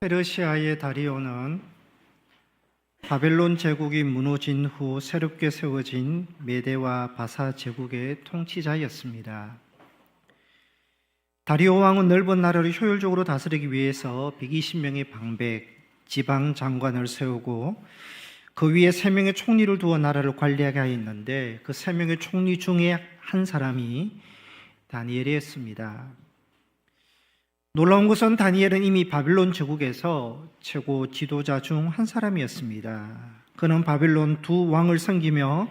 페르시아의 다리오는 바벨론 제국이 무너진 후 새롭게 세워진 메대와 바사 제국의 통치자였습니다. 다리오 왕은 넓은 나라를 효율적으로 다스리기 위해서 120명의 방백, 지방 장관을 세우고 그 위에 3명의 총리를 두어 나라를 관리하게 하였는데 그 3명의 총리 중에 한 사람이 다니엘이었습니다. 놀라운 것은 다니엘은 이미 바벨론 제국에서 최고 지도자 중 한 사람이었습니다. 그는 바벨론 두 왕을 섬기며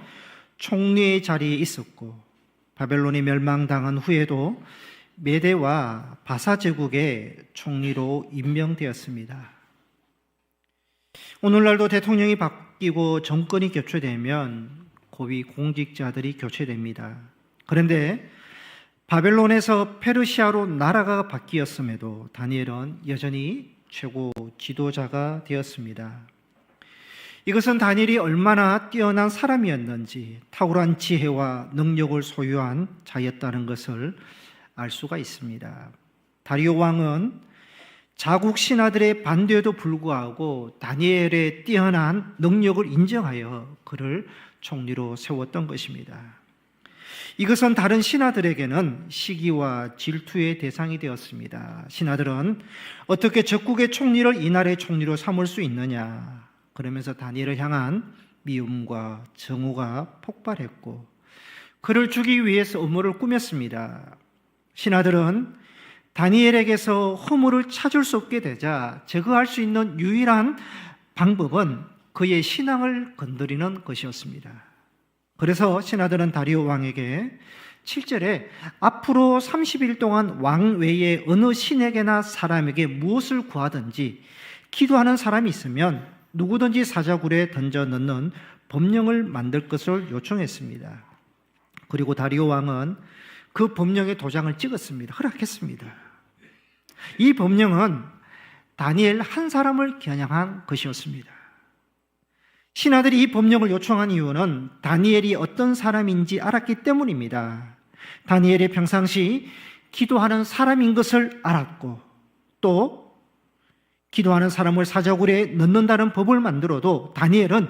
총리의 자리에 있었고 바벨론이 멸망당한 후에도 메대와 바사 제국의 총리로 임명되었습니다. 오늘날도 대통령이 바뀌고 정권이 교체되면 고위 공직자들이 교체됩니다. 그런데 바벨론에서 페르시아로 나라가 바뀌었음에도 다니엘은 여전히 최고 지도자가 되었습니다. 이것은 다니엘이 얼마나 뛰어난 사람이었는지 탁월한 지혜와 능력을 소유한 자였다는 것을 알 수가 있습니다. 다리오 왕은 자국 신하들의 반대에도 불구하고 다니엘의 뛰어난 능력을 인정하여 그를 총리로 세웠던 것입니다. 이것은 다른 신하들에게는 시기와 질투의 대상이 되었습니다. 신하들은 어떻게 적국의 총리를 이 나라의 총리로 삼을 수 있느냐 그러면서 다니엘을 향한 미움과 정오가 폭발했고 그를 죽이기 위해서 음모를 꾸몄습니다. 신하들은 다니엘에게서 허물을 찾을 수 없게 되자 제거할 수 있는 유일한 방법은 그의 신앙을 건드리는 것이었습니다. 그래서 신하들은 다리오 왕에게 7절에 앞으로 30일 동안 왕 외에 어느 신에게나 사람에게 무엇을 구하든지 기도하는 사람이 있으면 누구든지 사자굴에 던져 넣는 법령을 만들 것을 요청했습니다. 그리고 다리오 왕은 그 법령의 도장을 찍었습니다. 허락했습니다. 이 법령은 다니엘 한 사람을 겨냥한 것이었습니다. 신하들이 이 법령을 요청한 이유는 다니엘이 어떤 사람인지 알았기 때문입니다. 다니엘이 평상시 기도하는 사람인 것을 알았고 또 기도하는 사람을 사자굴에 넣는다는 법을 만들어도 다니엘은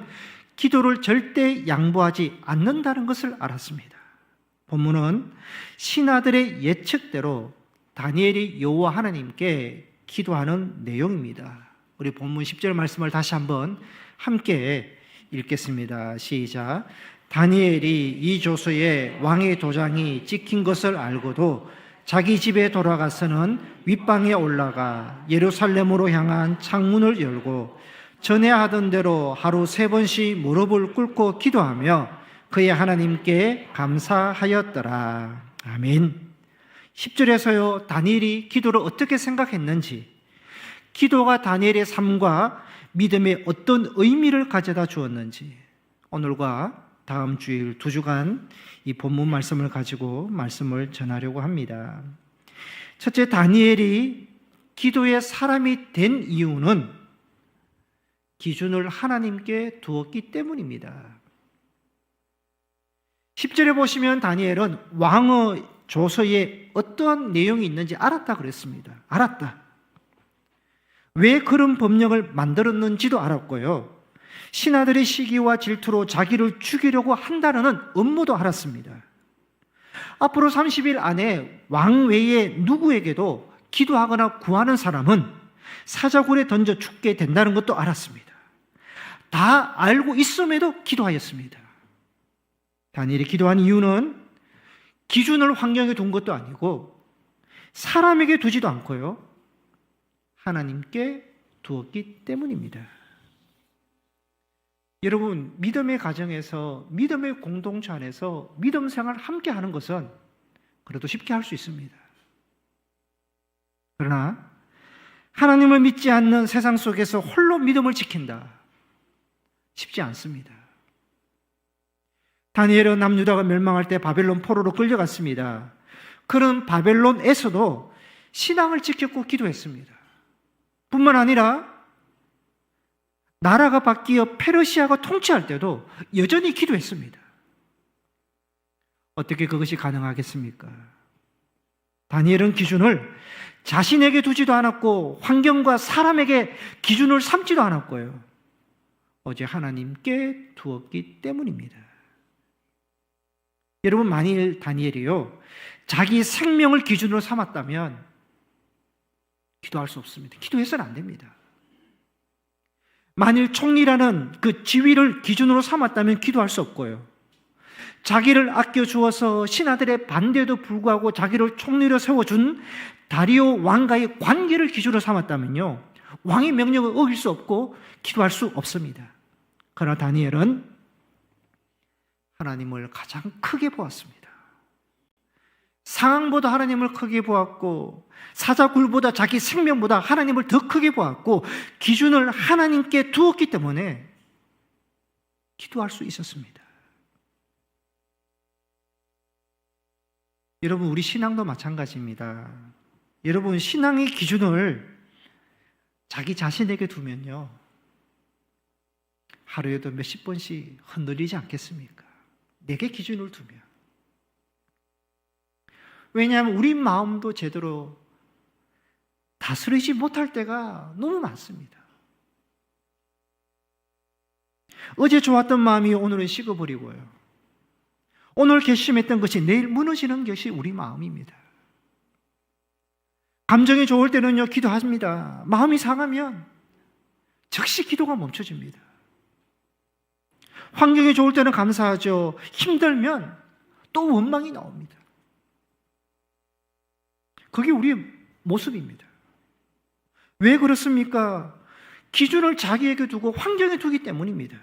기도를 절대 양보하지 않는다는 것을 알았습니다. 본문은 신하들의 예측대로 다니엘이 여호와 하나님께 기도하는 내용입니다. 우리 본문 10절 말씀을 다시 한번 함께 읽겠습니다. 시작. 다니엘이 이 조서에 왕의 도장이 찍힌 것을 알고도 자기 집에 돌아가서는 윗방에 올라가 예루살렘으로 향한 창문을 열고 전에 하던 대로 하루 3번씩 무릎을 꿇고 기도하며 그의 하나님께 감사하였더라. 아멘. 10절에서요 다니엘이 기도를 어떻게 생각했는지 기도가 다니엘의 삶과 믿음에 어떤 의미를 가져다 주었는지 오늘과 다음 주일 2주간 이 본문 말씀을 가지고 말씀을 전하려고 합니다. 첫째, 다니엘이 기도의 사람이 된 이유는 기준을 하나님께 두었기 때문입니다. 10절에 보시면 다니엘은 왕의 조서에 어떠한 내용이 있는지 알았다 그랬습니다. 알았다. 왜 그런 법령을 만들었는지도 알았고요. 신하들의 시기와 질투로 자기를 죽이려고 한다는 음모도 알았습니다. 앞으로 30일 안에 왕 외에 누구에게도 기도하거나 구하는 사람은 사자굴에 던져 죽게 된다는 것도 알았습니다. 다 알고 있음에도 기도하였습니다. 다니엘이 기도한 이유는 기준을 환경에 둔 것도 아니고 사람에게 두지도 않고요. 하나님께 두었기 때문입니다. 여러분, 믿음의 가정에서 믿음의 공동체 안에서 믿음 생활을 함께 하는 것은 그래도 쉽게 할 수 있습니다. 그러나 하나님을 믿지 않는 세상 속에서 홀로 믿음을 지킨다. 쉽지 않습니다. 다니엘은 남유다가 멸망할 때 바벨론 포로로 끌려갔습니다. 그런 바벨론에서도 신앙을 지켰고 기도했습니다. 뿐만 아니라 나라가 바뀌어 페르시아가 통치할 때도 여전히 기도했습니다. 어떻게 그것이 가능하겠습니까? 다니엘은 기준을 자신에게 두지도 않았고 환경과 사람에게 기준을 삼지도 않았고요. 오직 하나님께 두었기 때문입니다. 여러분, 만일 다니엘이요 자기 생명을 기준으로 삼았다면 기도할 수 없습니다. 기도해서는 안 됩니다. 만일 총리라는 그 지위를 기준으로 삼았다면 기도할 수 없고요. 자기를 아껴주어서 신하들의 반대에도 불구하고 자기를 총리로 세워준 다리오 왕과의 관계를 기준으로 삼았다면요, 왕의 명령을 어길 수 없고 기도할 수 없습니다. 그러나 다니엘은 하나님을 가장 크게 보았습니다. 상황보다 하나님을 크게 보았고, 사자굴보다 자기 생명보다 하나님을 더 크게 보았고, 기준을 하나님께 두었기 때문에 기도할 수 있었습니다. 여러분, 우리 신앙도 마찬가지입니다. 여러분, 신앙의 기준을 자기 자신에게 두면요, 하루에도 몇십 번씩 흔들리지 않겠습니까? 내게 기준을 두면. 왜냐하면 우리 마음도 제대로 다스리지 못할 때가 너무 많습니다. 어제 좋았던 마음이 오늘은 식어버리고요, 오늘 결심했던 것이 내일 무너지는 것이 우리 마음입니다. 감정이 좋을 때는요 기도합니다. 마음이 상하면 즉시 기도가 멈춰집니다. 환경이 좋을 때는 감사하죠. 힘들면 또 원망이 나옵니다. 그게 우리의 모습입니다. 왜 그렇습니까? 기준을 자기에게 두고 환경에 두기 때문입니다.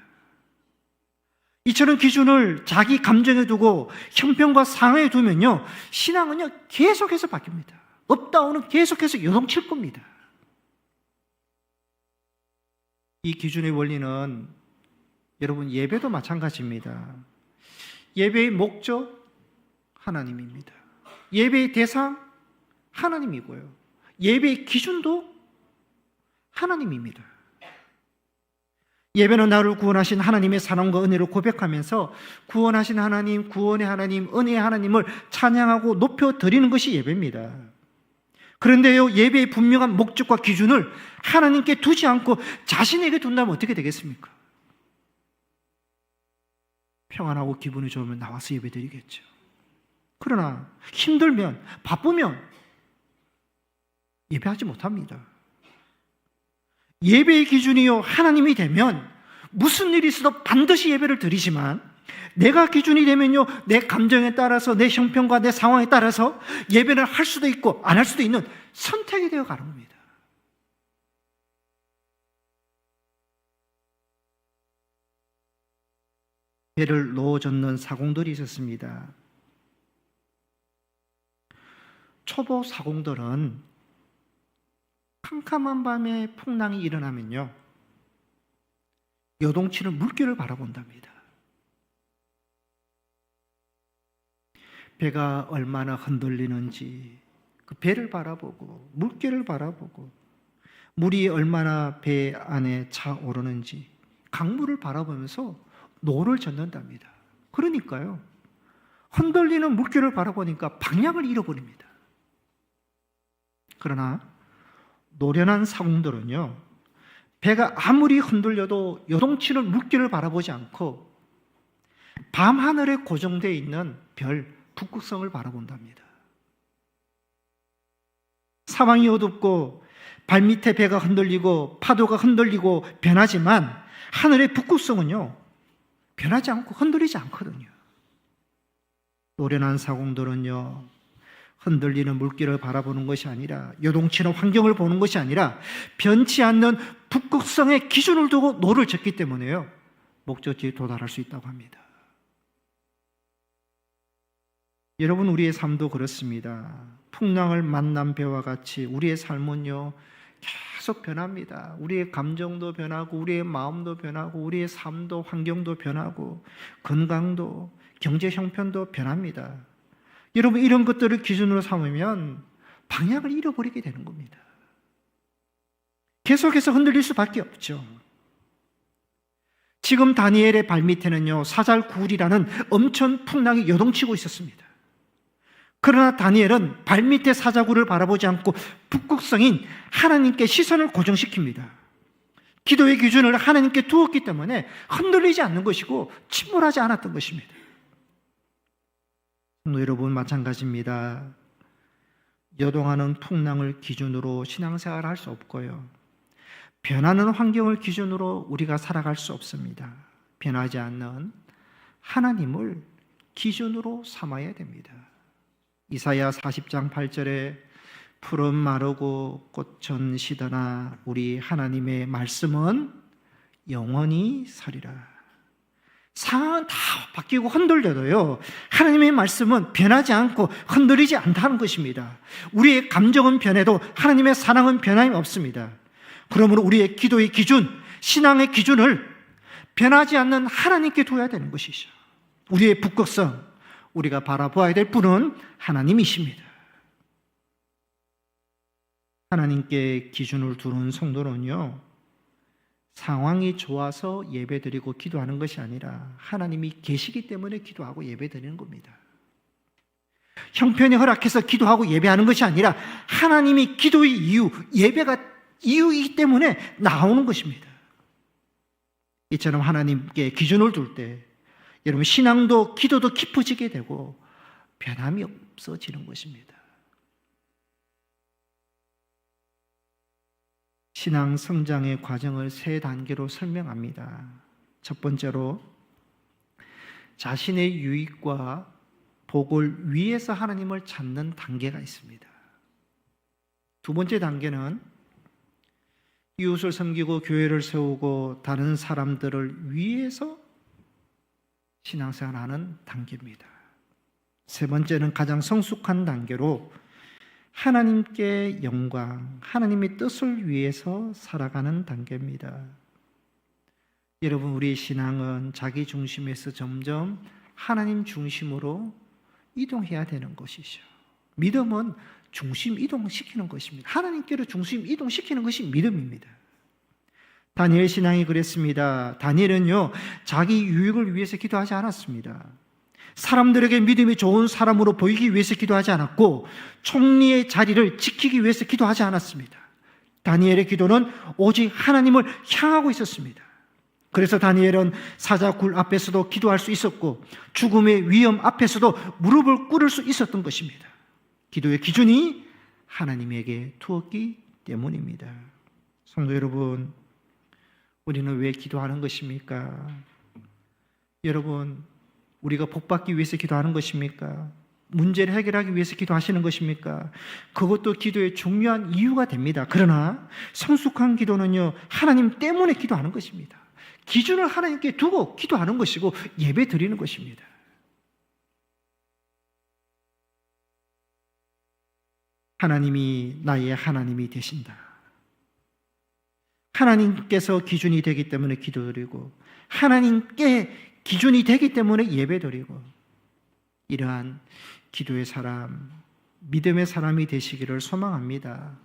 이처럼 기준을 자기 감정에 두고 형편과 상황에 두면요, 신앙은요 계속해서 바뀝니다. 업다운은 계속해서 요동칠 겁니다. 이 기준의 원리는 여러분 예배도 마찬가지입니다. 예배의 목적 하나님입니다. 예배의 대상 하나님이고요, 예배의 기준도 하나님입니다. 예배는 나를 구원하신 하나님의 사랑과 은혜를 고백하면서 구원하신 하나님, 구원의 하나님, 은혜의 하나님을 찬양하고 높여드리는 것이 예배입니다. 그런데요, 예배의 분명한 목적과 기준을 하나님께 두지 않고 자신에게 둔다면 어떻게 되겠습니까? 평안하고 기분이 좋으면 나와서 예배드리겠죠. 그러나 힘들면, 바쁘면 예배하지 못합니다. 예배의 기준이요 하나님이 되면 무슨 일이 있어도 반드시 예배를 드리지만, 내가 기준이 되면요 내 감정에 따라서, 내 형편과 내 상황에 따라서 예배를 할 수도 있고 안 할 수도 있는 선택이 되어 가는 겁니다. 배를 놓아젓는 사공들이 있었습니다. 초보 사공들은 캄캄한 밤에 풍랑이 일어나면요 요동치는 물결을 바라본답니다. 배가 얼마나 흔들리는지 그 배를 바라보고, 물결을 바라보고, 물이 얼마나 배 안에 차오르는지 강물을 바라보면서 노를 젓는답니다. 그러니까요, 흔들리는 물결을 바라보니까 방향을 잃어버립니다. 그러나 노련한 사공들은요 배가 아무리 흔들려도 요동치는 물결을 바라보지 않고 밤하늘에 고정되어 있는 별, 북극성을 바라본답니다. 사방이 어둡고 발밑에 배가 흔들리고 파도가 흔들리고 변하지만 하늘의 북극성은요 변하지 않고 흔들리지 않거든요. 노련한 사공들은요 흔들리는 물결을 바라보는 것이 아니라, 요동치는 환경을 보는 것이 아니라 변치 않는 북극성의 기준을 두고 노를 젓기 때문에요 목적지에 도달할 수 있다고 합니다. 여러분, 우리의 삶도 그렇습니다. 풍랑을 만난 배와 같이 우리의 삶은요 계속 변합니다. 우리의 감정도 변하고, 우리의 마음도 변하고, 우리의 삶도, 환경도 변하고, 건강도, 경제 형편도 변합니다. 여러분, 이런 것들을 기준으로 삼으면 방향을 잃어버리게 되는 겁니다. 계속해서 흔들릴 수밖에 없죠. 지금 다니엘의 발밑에는요 사잘굴이라는 엄청 풍랑이 요동치고 있었습니다. 그러나 다니엘은 발밑에 사자굴을 바라보지 않고 북극성인 하나님께 시선을 고정시킵니다. 기도의 기준을 하나님께 두었기 때문에 흔들리지 않는 것이고 침몰하지 않았던 것입니다. 성도 여러분, 마찬가지입니다. 여동하는 풍랑을 기준으로 신앙생활을 할 수 없고요, 변하는 환경을 기준으로 우리가 살아갈 수 없습니다. 변하지 않는 하나님을 기준으로 삼아야 됩니다. 이사야 40장 8절에 푸른 마르고 꽃은 시드나 우리 하나님의 말씀은 영원히 서리라. 상황은 다 바뀌고 흔들려도요, 하나님의 말씀은 변하지 않고 흔들리지 않다는 것입니다. 우리의 감정은 변해도 하나님의 사랑은 변함이 없습니다. 그러므로 우리의 기도의 기준, 신앙의 기준을 변하지 않는 하나님께 둬야 되는 것이죠. 우리의 북극성, 우리가 바라보아야 될 분은 하나님이십니다. 하나님께 기준을 두는 성도는요, 상황이 좋아서 예배드리고 기도하는 것이 아니라 하나님이 계시기 때문에 기도하고 예배드리는 겁니다. 형편이 허락해서 기도하고 예배하는 것이 아니라 하나님이 기도의 이유, 예배가 이유이기 때문에 나오는 것입니다. 이처럼 하나님께 기준을 둘 때 여러분, 신앙도 기도도 깊어지게 되고 변함이 없어지는 것입니다. 신앙 성장의 과정을 세 단계로 설명합니다. 첫 번째로 자신의 유익과 복을 위해서 하나님을 찾는 단계가 있습니다. 두 번째 단계는 이웃을 섬기고 교회를 세우고 다른 사람들을 위해서 신앙생활하는 단계입니다. 세 번째는 가장 성숙한 단계로 하나님께 영광, 하나님의 뜻을 위해서 살아가는 단계입니다. 여러분, 우리의 신앙은 자기 중심에서 점점 하나님 중심으로 이동해야 되는 것이죠. 믿음은 중심 이동시키는 것입니다. 하나님께로 중심 이동시키는 것이 믿음입니다. 다니엘 신앙이 그랬습니다. 다니엘은요, 자기 유익을 위해서 기도하지 않았습니다. 사람들에게 믿음이 좋은 사람으로 보이기 위해서 기도하지 않았고, 총리의 자리를 지키기 위해서 기도하지 않았습니다. 다니엘의 기도는 오직 하나님을 향하고 있었습니다. 그래서 다니엘은 사자굴 앞에서도 기도할 수 있었고, 죽음의 위험 앞에서도 무릎을 꿇을 수 있었던 것입니다. 기도의 기준이 하나님에게 두었기 때문입니다. 성도 여러분, 우리는 왜 기도하는 것입니까? 여러분, 우리가 복받기 위해서 기도하는 것입니까? 문제를 해결하기 위해서 기도하시는 것입니까? 그것도 기도의 중요한 이유가 됩니다. 그러나 성숙한 기도는요, 하나님 때문에 기도하는 것입니다. 기준을 하나님께 두고 기도하는 것이고 예배 드리는 것입니다. 하나님이 나의 하나님이 되신다. 하나님께서 기준이 되기 때문에 기도드리고, 하나님께 기준이 되기 때문에 예배드리고, 이러한 기도의 사람, 믿음의 사람이 되시기를 소망합니다.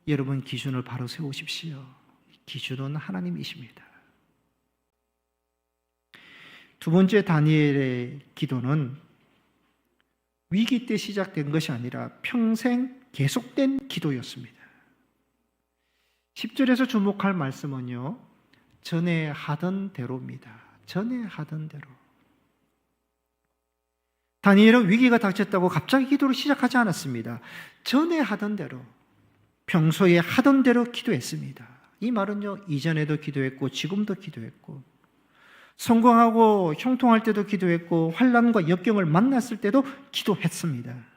여러분, 기준을 바로 세우십시오. 기준은 하나님이십니다. 두 번째 다니엘의 기도는 위기 때 시작된 것이 아니라 평생 계속된 기도였습니다. 10절에서 주목할 말씀은요, 전에 하던 대로입니다. 전에 하던 대로. 다니엘은 위기가 닥쳤다고 갑자기 기도를 시작하지 않았습니다. 전에 하던 대로, 평소에 하던 대로 기도했습니다. 이 말은요, 이전에도 기도했고 지금도 기도했고, 성공하고 형통할 때도 기도했고, 환난과 역경을 만났을 때도 기도했습니다.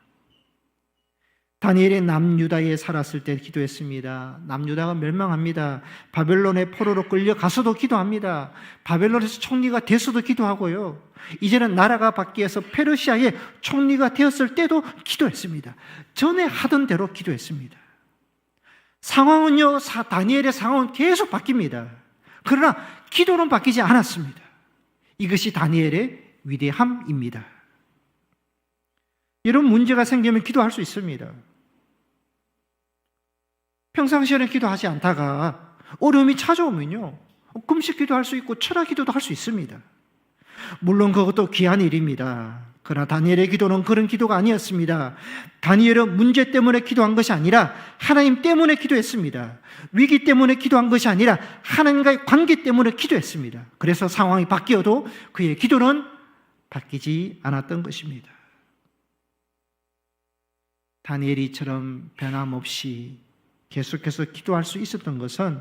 다니엘이 남유다에 살았을 때 기도했습니다. 남유다가 멸망합니다. 바벨론의 포로로 끌려가서도 기도합니다. 바벨론에서 총리가 돼서도 기도하고요, 이제는 나라가 바뀌어서 페르시아의 총리가 되었을 때도 기도했습니다. 전에 하던 대로 기도했습니다. 상황은요, 다니엘의 상황은 계속 바뀝니다. 그러나 기도는 바뀌지 않았습니다. 이것이 다니엘의 위대함입니다. 이런 문제가 생기면 기도할 수 있습니다. 평상시에는 기도하지 않다가 어려움이 찾아오면요, 금식 기도할 수 있고 철학 기도도 할 수 있습니다. 물론 그것도 귀한 일입니다. 그러나 다니엘의 기도는 그런 기도가 아니었습니다. 다니엘은 문제 때문에 기도한 것이 아니라 하나님 때문에 기도했습니다. 위기 때문에 기도한 것이 아니라 하나님과의 관계 때문에 기도했습니다. 그래서 상황이 바뀌어도 그의 기도는 바뀌지 않았던 것입니다. 다니엘이 이처럼 변함없이 계속해서 기도할 수 있었던 것은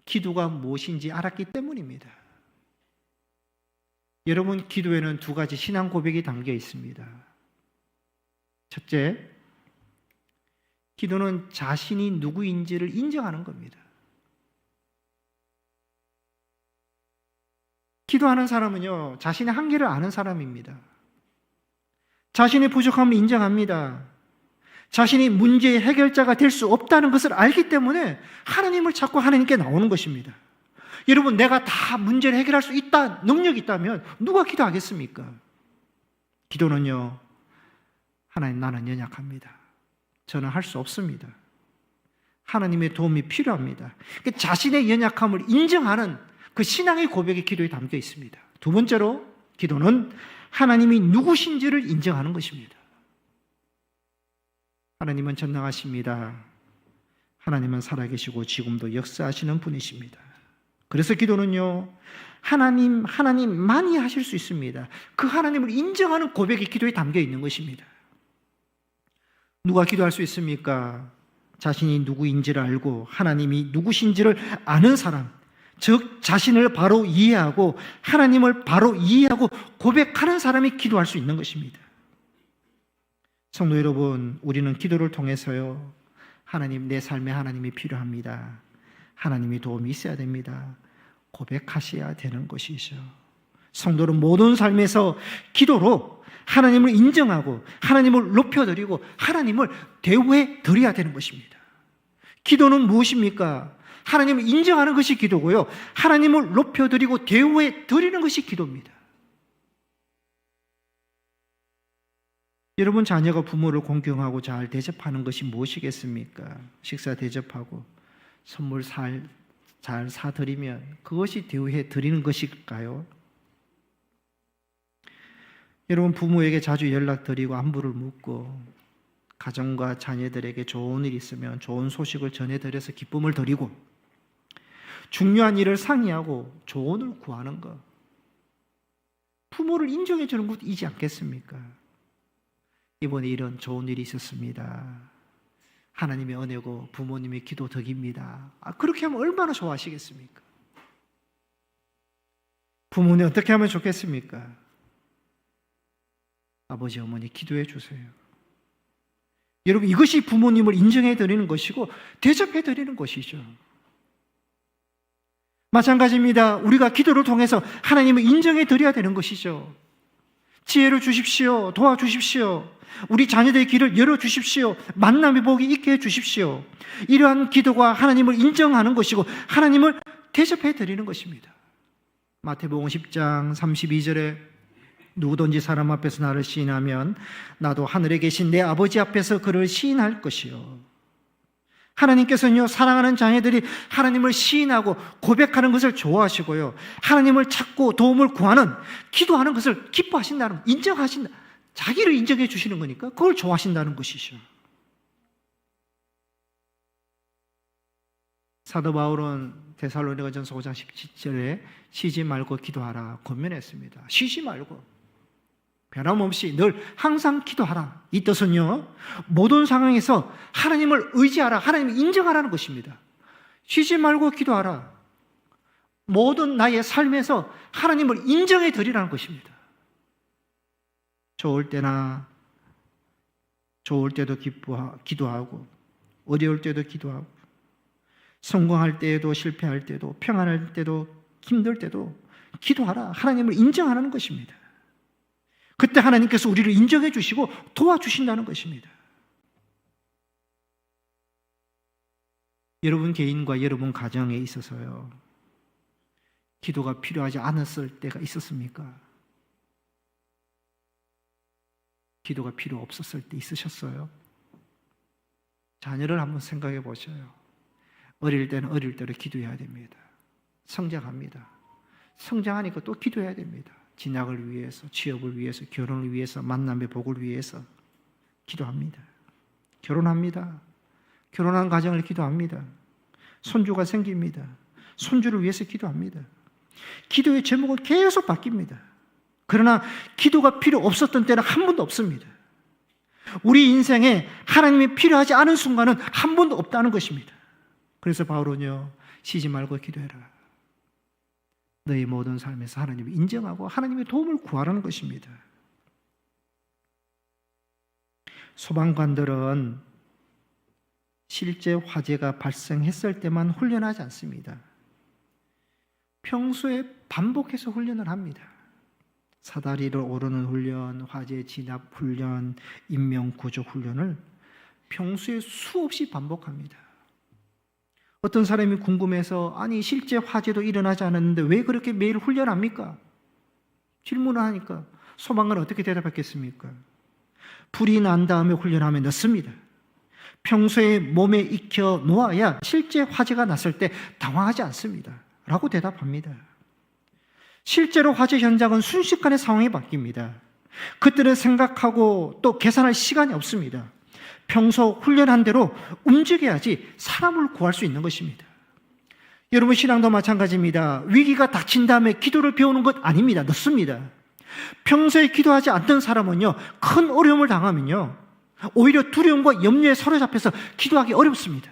기도가 무엇인지 알았기 때문입니다. 여러분, 기도에는 두 가지 신앙 고백이 담겨 있습니다. 첫째, 기도는 자신이 누구인지를 인정하는 겁니다. 기도하는 사람은요, 자신의 한계를 아는 사람입니다. 자신의 부족함을 인정합니다. 자신이 문제의 해결자가 될 수 없다는 것을 알기 때문에 하나님을 찾고 하나님께 나오는 것입니다. 여러분, 내가 다 문제를 해결할 수 있다, 능력이 있다면 누가 기도하겠습니까? 기도는요, 하나님, 나는 연약합니다. 저는 할 수 없습니다. 하나님의 도움이 필요합니다. 자신의 연약함을 인정하는 그 신앙의 고백이 기도에 담겨 있습니다. 두 번째로, 기도는 하나님이 누구신지를 인정하는 것입니다. 하나님은 전능하십니다. 하나님은 살아계시고 지금도 역사하시는 분이십니다. 그래서 기도는요, 하나님만이 하실 수 있습니다. 그 하나님을 인정하는 고백이 기도에 담겨 있는 것입니다. 누가 기도할 수 있습니까? 자신이 누구인지를 알고 하나님이 누구신지를 아는 사람, 즉 자신을 바로 이해하고 하나님을 바로 이해하고 고백하는 사람이 기도할 수 있는 것입니다. 성도 여러분, 우리는 기도를 통해서요, 하나님, 내 삶에 하나님이 필요합니다. 하나님의 도움이 있어야 됩니다. 고백하셔야 되는 것이죠. 성도는 모든 삶에서 기도로 하나님을 인정하고 하나님을 높여드리고 하나님을 대우해 드려야 되는 것입니다. 기도는 무엇입니까? 하나님을 인정하는 것이 기도고요, 하나님을 높여드리고 대우해 드리는 것이 기도입니다. 여러분, 자녀가 부모를 공경하고 잘 대접하는 것이 무엇이겠습니까? 식사 대접하고 선물 잘 사드리면 그것이 대우해 드리는 것일까요? 여러분, 부모에게 자주 연락드리고 안부를 묻고 가정과 자녀들에게 좋은 일이 있으면 좋은 소식을 전해드려서 기쁨을 드리고 중요한 일을 상의하고 조언을 구하는 것, 부모를 인정해 주는 것이지 않겠습니까? 이번에 이런 좋은 일이 있었습니다. 하나님의 은혜고 부모님의 기도 덕입니다. 그렇게 하면 얼마나 좋아하시겠습니까? 부모님 어떻게 하면 좋겠습니까? 아버지, 어머니 기도해 주세요. 여러분, 이것이 부모님을 인정해 드리는 것이고 대접해 드리는 것이죠. 마찬가지입니다. 우리가 기도를 통해서 하나님을 인정해 드려야 되는 것이죠. 지혜를 주십시오. 도와주십시오. 우리 자녀들의 길을 열어주십시오. 만남의 복이 있게 해주십시오. 이러한 기도가 하나님을 인정하는 것이고 하나님을 대접해 드리는 것입니다. 마태복음 10장 32절에 누구든지 사람 앞에서 나를 시인하면 나도 하늘에 계신 내 아버지 앞에서 그를 시인할 것이요. 하나님께서는요, 사랑하는 자녀들이 하나님을 시인하고 고백하는 것을 좋아하시고요, 하나님을 찾고 도움을 구하는, 기도하는 것을 기뻐하신다는, 인정하신다, 자기를 인정해 주시는 거니까 그걸 좋아하신다는 것이죠. 사도 바울은 데살로니가전서 5장 17절에 쉬지 말고 기도하라 권면했습니다. 쉬지 말고 변함없이 늘 항상 기도하라. 이 뜻은요, 모든 상황에서 하나님을 의지하라, 하나님을 인정하라는 것입니다. 쉬지 말고 기도하라. 모든 나의 삶에서 하나님을 인정해 드리라는 것입니다. 좋을 때도 기도하고 어려울 때도 기도하고 성공할 때에도 실패할 때도 평안할 때도 힘들 때도 기도하라. 하나님을 인정하라는 것입니다. 그때 하나님께서 우리를 인정해 주시고 도와주신다는 것입니다. 여러분 개인과 여러분 가정에 있어서요, 기도가 필요하지 않았을 때가 있었습니까? 기도가 필요 없었을 때 있으셨어요? 자녀를 한번 생각해 보셔요. 어릴 때는 어릴 대로 기도해야 됩니다. 성장합니다. 성장하니까 또 기도해야 됩니다. 진학을 위해서, 취업을 위해서, 결혼을 위해서, 만남의 복을 위해서 기도합니다. 결혼합니다. 결혼한 가정을 기도합니다. 손주가 생깁니다. 손주를 위해서 기도합니다. 기도의 제목은 계속 바뀝니다. 그러나 기도가 필요 없었던 때는 한 번도 없습니다. 우리 인생에 하나님이 필요하지 않은 순간은 한 번도 없다는 것입니다. 그래서 바울은요, 쉬지 말고 기도해라. 너희 모든 삶에서 하나님을 인정하고 하나님의 도움을 구하라는 것입니다. 소방관들은 실제 화재가 발생했을 때만 훈련하지 않습니다. 평소에 반복해서 훈련을 합니다. 사다리를 오르는 훈련, 화재 진압 훈련, 인명 구조 훈련을 평소에 수없이 반복합니다. 어떤 사람이 궁금해서 아니 실제 화재도 일어나지 않았는데 왜 그렇게 매일 훈련합니까? 질문을 하니까 소방관은 어떻게 대답했겠습니까? 불이 난 다음에 훈련하면 늦습니다. 평소에 몸에 익혀 놓아야 실제 화재가 났을 때 당황하지 않습니다. 라고 대답합니다. 실제로 화재 현장은 순식간에 상황이 바뀝니다. 그때는 생각하고 또 계산할 시간이 없습니다. 평소 훈련한 대로 움직여야지 사람을 구할 수 있는 것입니다. 여러분 신앙도 마찬가지입니다. 위기가 닥친 다음에 기도를 배우는 것 아닙니다. 늦습니다. 평소에 기도하지 않던 사람은요, 큰 어려움을 당하면요, 오히려 두려움과 염려에 사로잡혀서 기도하기 어렵습니다.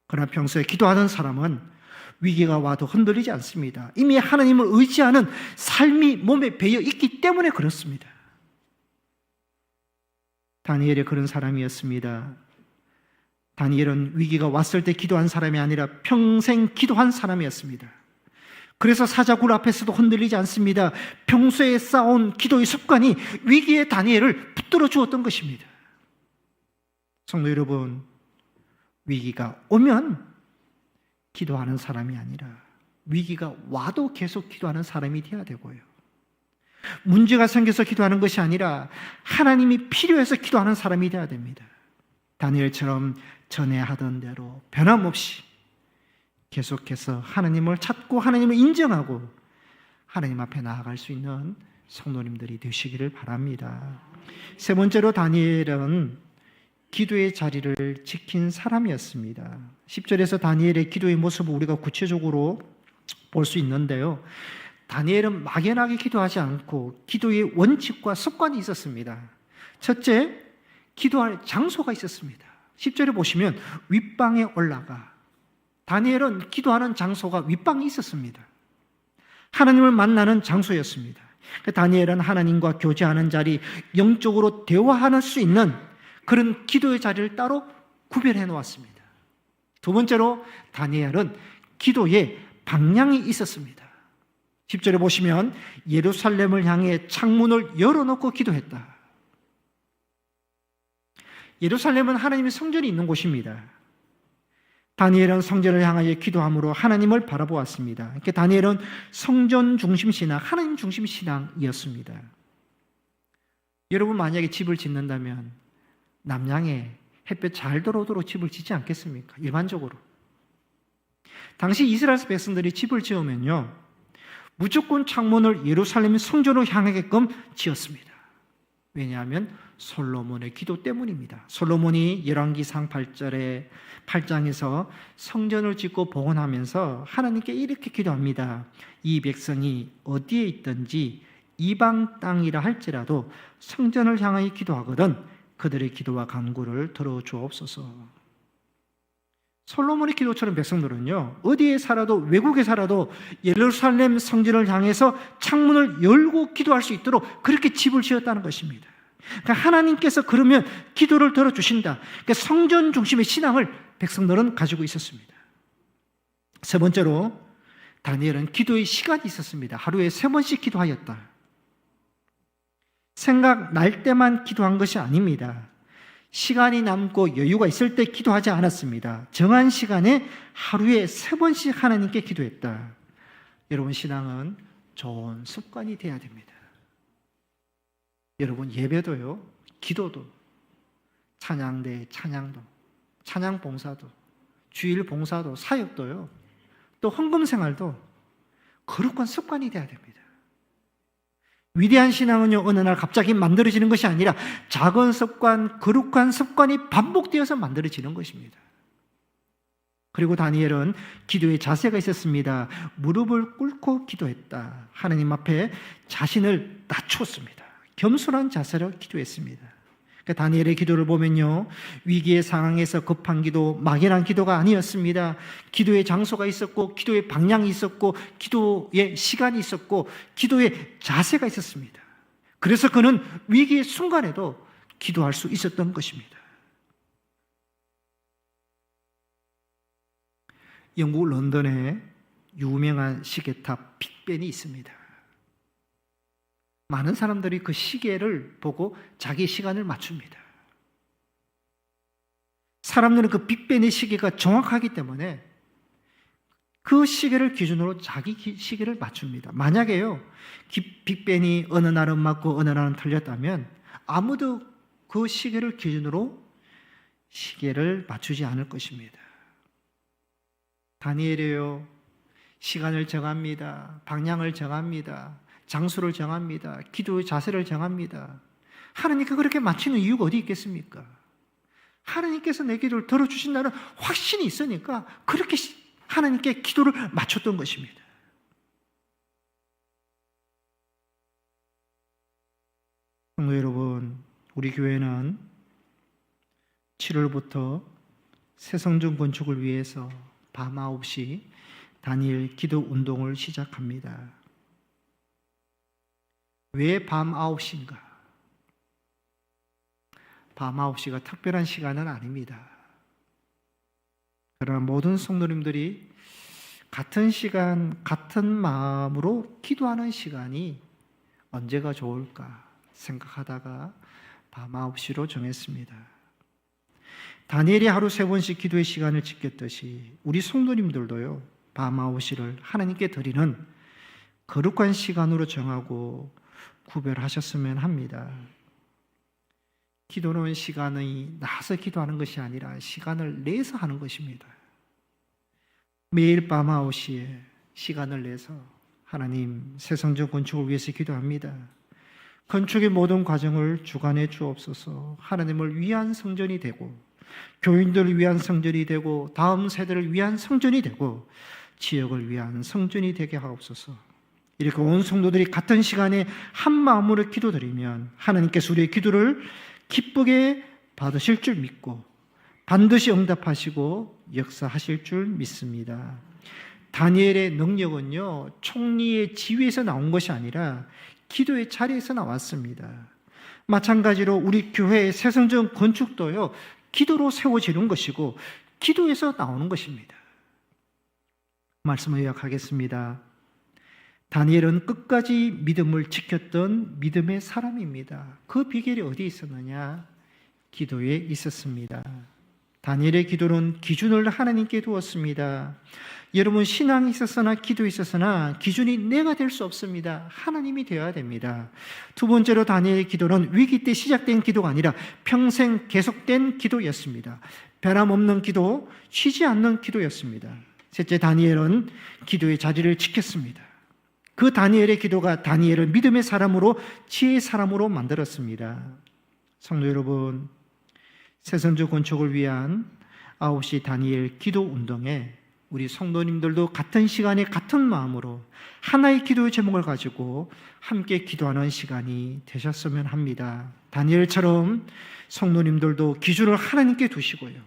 그러나 평소에 기도하던 사람은 위기가 와도 흔들리지 않습니다. 이미 하나님을 의지하는 삶이 몸에 배어 있기 때문에 그렇습니다. 다니엘이 그런 사람이었습니다. 다니엘은 위기가 왔을 때 기도한 사람이 아니라 평생 기도한 사람이었습니다. 그래서 사자굴 앞에서도 흔들리지 않습니다. 평소에 쌓아온 기도의 습관이 위기의 다니엘을 붙들어 주었던 것입니다. 성도 여러분, 위기가 오면 기도하는 사람이 아니라 위기가 와도 계속 기도하는 사람이 되어야 되고요. 문제가 생겨서 기도하는 것이 아니라 하나님이 필요해서 기도하는 사람이 되어야 됩니다. 다니엘처럼 전에 하던 대로 변함없이 계속해서 하나님을 찾고 하나님을 인정하고 하나님 앞에 나아갈 수 있는 성도님들이 되시기를 바랍니다. 세 번째로 다니엘은 기도의 자리를 지킨 사람이었습니다. 10절에서 다니엘의 기도의 모습을 우리가 구체적으로 볼 수 있는데요. 다니엘은 막연하게 기도하지 않고 기도의 원칙과 습관이 있었습니다. 첫째, 기도할 장소가 있었습니다. 10절에 보시면 윗방에 올라가. 다니엘은 기도하는 장소가 윗방에 있었습니다. 하나님을 만나는 장소였습니다. 다니엘은 하나님과 교제하는 자리, 영적으로 대화할 수 있는 그런 기도의 자리를 따로 구별해 놓았습니다. 두 번째로 다니엘은 기도에 방향이 있었습니다. 10절에 보시면 예루살렘을 향해 창문을 열어놓고 기도했다. 예루살렘은 하나님의 성전이 있는 곳입니다. 다니엘은 성전을 향하여 기도함으로 하나님을 바라보았습니다. 그러니까 다니엘은 성전 중심 신앙, 하나님 중심 신앙이었습니다. 여러분 만약에 집을 짓는다면 남향에 햇볕 잘 들어오도록 집을 짓지 않겠습니까? 일반적으로. 당시 이스라엘 백성들이 집을 지으면요, 무조건 창문을 예루살렘 성전으로 향하게끔 지었습니다. 왜냐하면 솔로몬의 기도 때문입니다. 솔로몬이 열왕기상 8장에서 성전을 짓고 봉헌하면서 하나님께 이렇게 기도합니다. 이 백성이 어디에 있든지 이방 땅이라 할지라도 성전을 향하여 기도하거든 그들의 기도와 간구를 들어주옵소서. 솔로몬의 기도처럼 백성들은요, 어디에 살아도 외국에 살아도 예루살렘 성전을 향해서 창문을 열고 기도할 수 있도록 그렇게 집을 지었다는 것입니다. 그러니까 하나님께서 그러면 기도를 들어주신다. 그러니까 성전 중심의 신앙을 백성들은 가지고 있었습니다. 세 번째로 다니엘은 기도의 시간이 있었습니다. 하루에 3번씩 기도하였다. 생각날 때만 기도한 것이 아닙니다. 시간이 남고 여유가 있을 때 기도하지 않았습니다. 정한 시간에 하루에 3번씩 하나님께 기도했다. 여러분 신앙은 좋은 습관이 되어야 됩니다. 여러분 예배도요, 기도도, 찬양대 찬양도, 찬양 봉사도, 주일 봉사도, 사역도요, 또 헌금 생활도 거룩한 습관이 되어야 됩니다. 위대한 신앙은요, 어느 날 갑자기 만들어지는 것이 아니라 작은 습관, 거룩한 습관이 반복되어서 만들어지는 것입니다. 그리고 다니엘은 기도의 자세가 있었습니다. 무릎을 꿇고 기도했다. 하나님 앞에 자신을 낮췄습니다. 겸손한 자세로 기도했습니다. 그러니까 다니엘의 기도를 보면요, 위기의 상황에서 급한 기도, 막연한 기도가 아니었습니다. 기도의 장소가 있었고, 기도의 방향이 있었고, 기도의 시간이 있었고, 기도의 자세가 있었습니다. 그래서 그는 위기의 순간에도 기도할 수 있었던 것입니다. 영국 런던에 유명한 시계탑 빅벤이 있습니다. 많은 사람들이 그 시계를 보고 자기 시간을 맞춥니다. 사람들은 그 빅벤의 시계가 정확하기 때문에 그 시계를 기준으로 자기 시계를 맞춥니다. 만약에요, 빅벤이 어느 날은 맞고 어느 날은 틀렸다면 아무도 그 시계를 기준으로 시계를 맞추지 않을 것입니다. 다니엘이요, 시간을 정합니다. 방향을 정합니다. 장소를 정합니다. 기도의 자세를 정합니다. 하나님께 그렇게 맞추는 이유가 어디 있겠습니까? 하나님께서 내 기도를 들어주신다는 확신이 있으니까 그렇게 하나님께 기도를 맞췄던 것입니다. 성도 여러분, 우리 교회는 7월부터 새성전 건축을 위해서 밤 9시 다니엘 기도 운동을 시작합니다. 왜 밤 9시인가? 밤 9시가 특별한 시간은 아닙니다. 그러나 모든 성도님들이 같은 시간, 같은 마음으로 기도하는 시간이 언제가 좋을까 생각하다가 밤 9시로 정했습니다. 다니엘이 하루 3번씩 기도의 시간을 지켰듯이 우리 성도님들도요, 밤 9시를 하나님께 드리는 거룩한 시간으로 정하고 구별하셨으면 합니다. 기도는 시간이 나서 기도하는 것이 아니라 시간을 내서 하는 것입니다. 매일 밤 9시에 시간을 내서 하나님, 새성전 건축을 위해서 기도합니다. 건축의 모든 과정을 주관해 주옵소서. 하나님을 위한 성전이 되고, 교인들을 위한 성전이 되고, 다음 세대를 위한 성전이 되고, 지역을 위한 성전이 되게 하옵소서. 이렇게 온 성도들이 같은 시간에 한 마음으로 기도드리면 하나님께서 우리의 기도를 기쁘게 받으실 줄 믿고 반드시 응답하시고 역사하실 줄 믿습니다. 다니엘의 능력은요, 총리의 지위에서 나온 것이 아니라 기도의 자리에서 나왔습니다. 마찬가지로 우리 교회의 새성전 건축도요, 기도로 세워지는 것이고 기도에서 나오는 것입니다. 말씀을 요약하겠습니다. 다니엘은 끝까지 믿음을 지켰던 믿음의 사람입니다. 그 비결이 어디 있었느냐? 기도에 있었습니다. 다니엘의 기도는 기준을 하나님께 두었습니다. 여러분, 신앙이 있었으나 기도에 있었으나 기준이 내가 될 수 없습니다. 하나님이 되어야 됩니다. 두 번째로 다니엘의 기도는 위기 때 시작된 기도가 아니라 평생 계속된 기도였습니다. 변함없는 기도, 쉬지 않는 기도였습니다. 셋째, 다니엘은 기도의 자리를 지켰습니다. 그 다니엘의 기도가 다니엘을 믿음의 사람으로, 지혜의 사람으로 만들었습니다. 성도 여러분, 새성전 건축을 위한 9시 다니엘 기도 운동에 우리 성도님들도 같은 시간에 같은 마음으로 하나의 기도의 제목을 가지고 함께 기도하는 시간이 되셨으면 합니다. 다니엘처럼 성도님들도 기준을 하나님께 두시고요,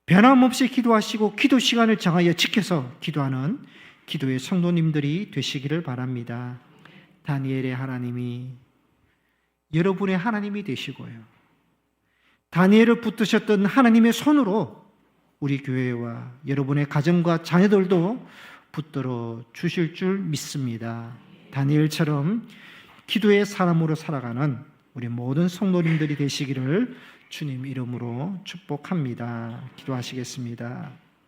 변함없이 기도하시고 기도 시간을 정하여 지켜서 기도하는 기도의 성도님들이 되시기를 바랍니다. 다니엘의 하나님이 여러분의 하나님이 되시고요, 다니엘을 붙드셨던 하나님의 손으로 우리 교회와 여러분의 가정과 자녀들도 붙들어 주실 줄 믿습니다. 다니엘처럼 기도의 사람으로 살아가는 우리 모든 성도님들이 되시기를 주님 이름으로 축복합니다. 기도하시겠습니다.